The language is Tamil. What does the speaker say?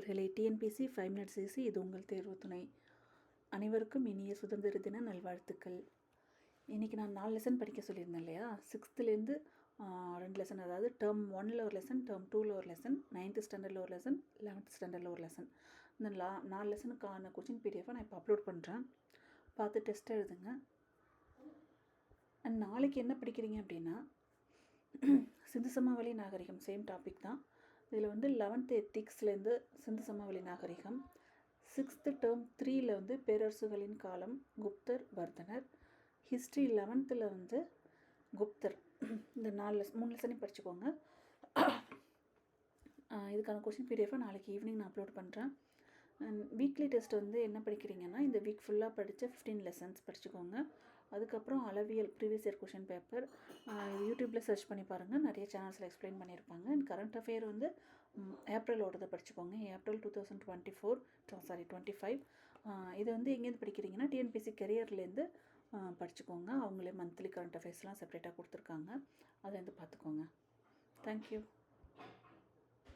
நேயர்களே, டிஎன்பிஎஸ்சி 5 மினிட்ஸ் ஈஸி, இது உங்கள் தேர்வு துணை. அனைவருக்கும் இனிய சுதந்திர தின நல்வாழ்த்துக்கள். இன்றைக்கி நான் 4 லெசன் படிக்க சொல்லியிருந்தேன் இல்லையா? 6th 2 லெசன், அதாவது டேர்ம் 1ல் ஒரு லெசன், டேர்ம் 2ல் ஒரு லெசன், 9th ஸ்டாண்டர்டில் ஒரு லெசன், 11th ஸ்டாண்டர்டில் ஒரு லெசன். இந்த 4 லெசனுக்கான கொஷின் பிடிஎஃபை நான் இப்போ அப்லோட் பண்ணுறேன். பார்த்து டெஸ்ட் எழுதுங்க. அண்ட் நாளைக்கு என்ன படிக்கிறீங்க அப்படின்னா, சிந்து சமவெளி நாகரிகம், சேம் டாபிக் தான். இதில் 11th எத்திக்ஸ்லேருந்து சிந்து சமவெளி நாகரிகம், 6th டேர்ம் 3ல் பேரரசுகளின் காலம், குப்தர், வர்தனர், ஹிஸ்ட்ரி 11th குப்தர். இந்த 3 லெசனையும் படிச்சுக்கோங்க. இதுக்கான கொஷின் பிடிஎஃபை நாளைக்கு ஈவினிங் நான் அப்லோட் பண்ணுறேன். அண்ட் வீக்லி டெஸ்ட் என்ன படிக்கிறீங்கன்னா, இந்த வீக் ஃபுல்லாக படித்த 15 லெசன்ஸ் படிச்சுக்கோங்க. அதுக்கப்புறம் அளவியல் ப்ரீவியஸ் இயர் கொஷின் பேப்பர் யூடியூப்பில் சர்ச் பண்ணி பாருங்கள், நிறைய சேனல்ஸில் எக்ஸ்பிளைன் பண்ணியிருப்பாங்க. அண்ட் கரண்ட் அஃபேர் ஏப்ரலோடதை படிச்சுக்கோங்க, ஏப்ரல் 2025. இது எங்கேருந்து படிக்கிறீங்கன்னா, டிஎன்பிஎஸ்சி கெரியர்லேருந்து படிச்சுக்கோங்க. அவங்களே மந்த்லி கரண்ட் அஃபேர்ஸ்லாம் செப்பரேட்டாக கொடுத்துருக்காங்க, அதை பார்த்துக்கோங்க. தேங்க்யூ.